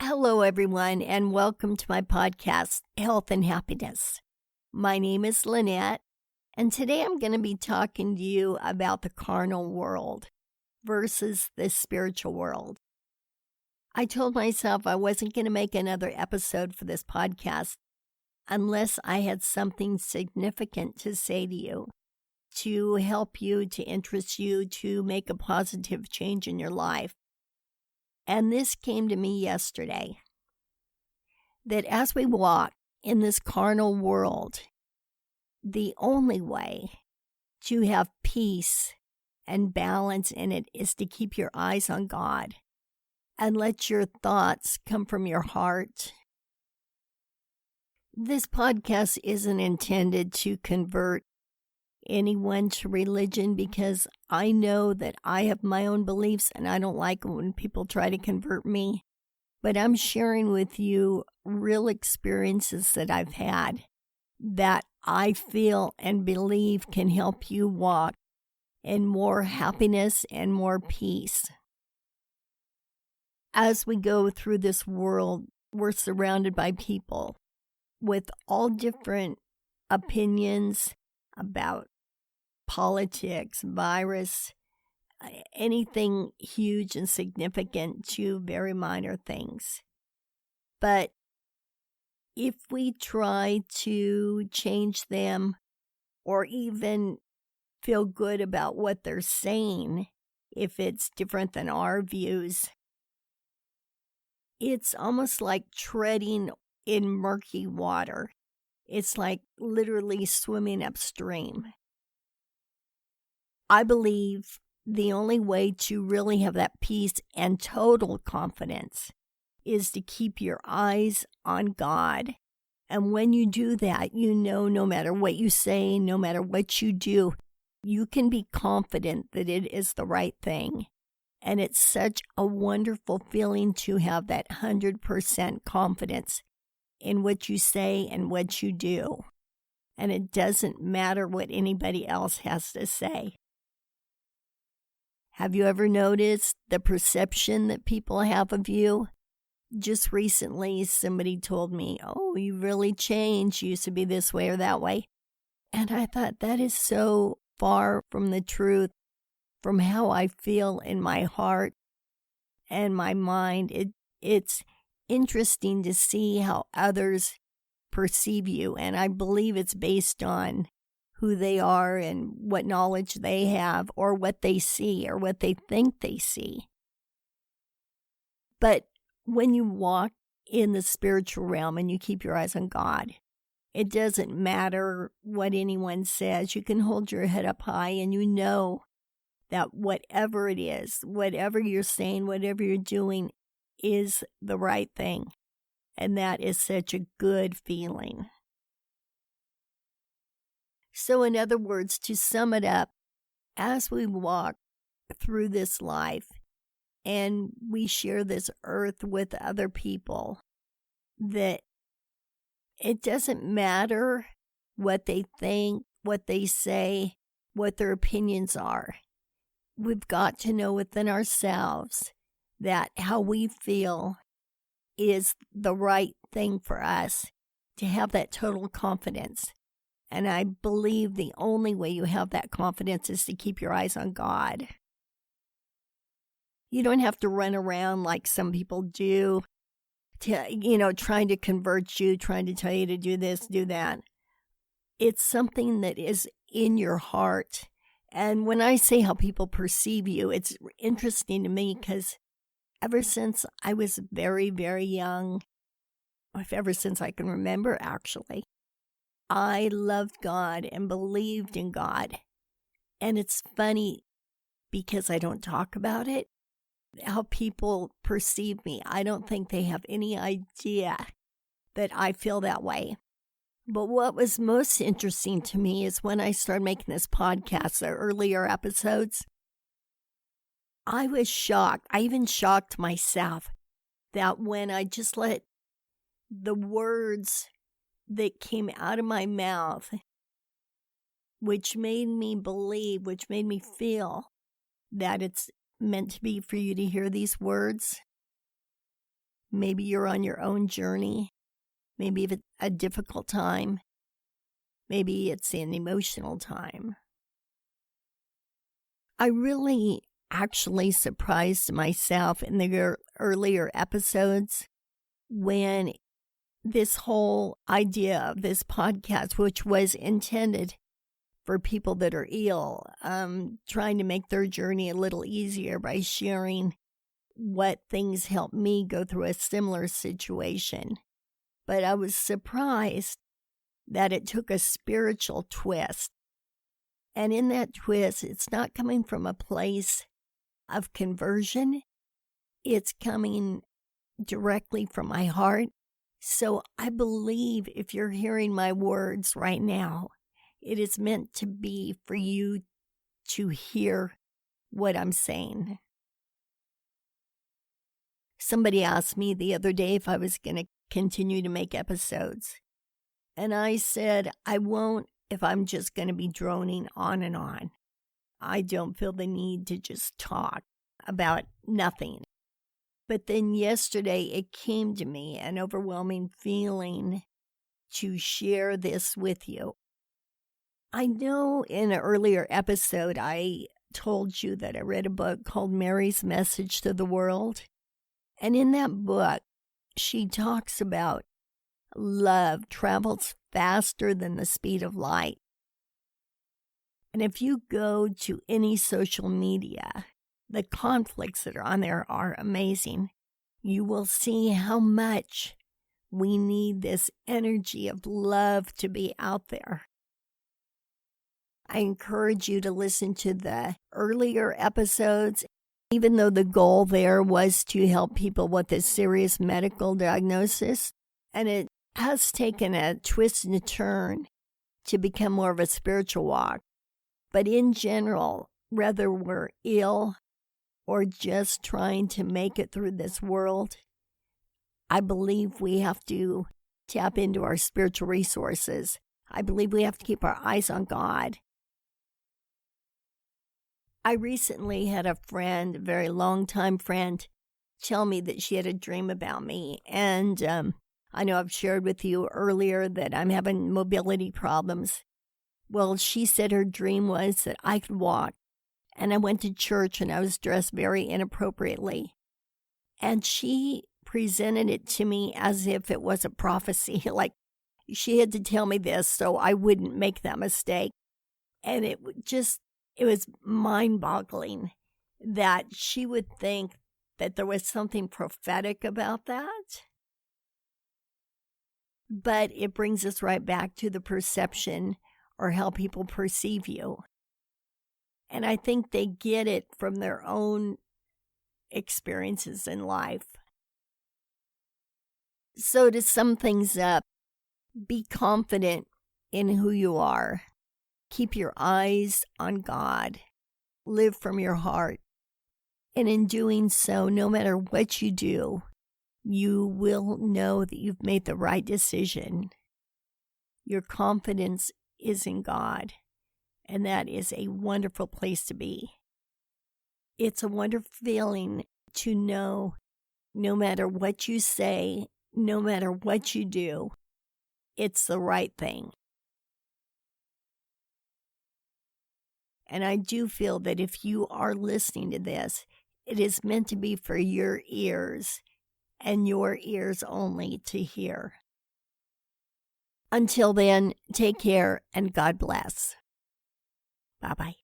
Hello, everyone, and welcome to my podcast, Health and Happiness. My name is Lynette, and today I'm going to be talking to you about the carnal world versus the spiritual world. I told myself I wasn't going to make another episode for this podcast unless I had something significant to say to you, to help you, to interest you, to make a positive change in your life. And this came to me yesterday, that as we walk in this carnal world, the only way to have peace and balance in it is to keep your eyes on God and let your thoughts come from your heart. This podcast isn't intended to convert anyone to religion because I know that I have my own beliefs and I don't like when people try to convert me. But I'm sharing with you real experiences that I've had that I feel and believe can help you walk in more happiness and more peace. As we go through this world, we're surrounded by people with all different opinions about politics, virus, anything huge and significant to very minor things. But if we try to change them or even feel good about what they're saying, if it's different than our views, it's almost like treading in murky water. It's like literally swimming upstream. I believe the only way to really have that peace and total confidence is to keep your eyes on God. And when you do that, you know no matter what you say, no matter what you do, you can be confident that it is the right thing. And it's such a wonderful feeling to have that 100% confidence in what you say and what you do. And it doesn't matter what anybody else has to say. Have you ever noticed the perception that people have of you? Just recently, somebody told me, "Oh, you really changed. You used to be this way or that way." And I thought that is so far from the truth, from how I feel in my heart and my mind. It's interesting to see how others perceive you, and I believe it's based on who they are and what knowledge they have or what they see or what they think they see. But when you walk in the spiritual realm and you keep your eyes on God, it doesn't matter what anyone says. You can hold your head up high and you know that whatever it is, whatever you're saying, whatever you're doing is the right thing. And that is such a good feeling. So in other words, to sum it up, as we walk through this life and we share this earth with other people, that it doesn't matter what they think, what they say, what their opinions are. We've got to know within ourselves that how we feel is the right thing for us to have that total confidence. And I believe the only way you have that confidence is to keep your eyes on God. You don't have to run around like some people do, trying to convert you, trying to tell you to do this, do that. It's something that is in your heart. And when I say how people perceive you, it's interesting to me because ever since I was very, very young, ever since I can remember actually, I loved God and believed in God. And it's funny because I don't talk about it, how people perceive me. I don't think they have any idea that I feel that way. But what was most interesting to me is when I started making this podcast, the earlier episodes, I was shocked. I even shocked myself that when I just let the words that came out of my mouth, which made me believe, which made me feel that it's meant to be for you to hear these words, Maybe you're on your own journey. Maybe it's a difficult time. Maybe it's an emotional time. I really actually surprised myself in the earlier episodes when this whole idea of this podcast, which was intended for people that are ill, trying to make their journey a little easier by sharing what things helped me go through a similar situation. But I was surprised that it took a spiritual twist. And in that twist, it's not coming from a place of conversion. It's coming directly from my heart. So I believe if you're hearing my words right now, it is meant to be for you to hear what I'm saying. Somebody asked me the other day if I was going to continue to make episodes. And I said, I won't if I'm just going to be droning on and on. I don't feel the need to just talk about nothing. But then yesterday it came to me, an overwhelming feeling to share this with you. I know in an earlier episode I told you that I read a book called Mary's Message to the World. And in that book, she talks about love travels faster than the speed of light. And if you go to any social media, the conflicts that are on there are amazing. You will see how much we need this energy of love to be out there. I encourage you to listen to the earlier episodes, even though the goal there was to help people with a serious medical diagnosis. And it has taken a twist and a turn to become more of a spiritual walk. But in general, whether we're ill or just trying to make it through this world, I believe we have to tap into our spiritual resources. I believe we have to keep our eyes on God. I recently had a friend, a very long-time friend, tell me that she had a dream about me. And I know I've shared with you earlier that I'm having mobility problems. Well, she said her dream was that I could walk. And I went to church and I was dressed very inappropriately. And she presented it to me as if it was a prophecy. Like she had to tell me this so I wouldn't make that mistake. And it was mind-boggling that she would think that there was something prophetic about that. But it brings us right back to the perception or how people perceive you. And I think they get it from their own experiences in life. So to sum things up, be confident in who you are. Keep your eyes on God. Live from your heart. And in doing so, no matter what you do, you will know that you've made the right decision. Your confidence is in God. And that is a wonderful place to be. It's a wonderful feeling to know no matter what you say, no matter what you do, it's the right thing. And I do feel that if you are listening to this, it is meant to be for your ears and your ears only to hear. Until then, take care and God bless. Bye-bye.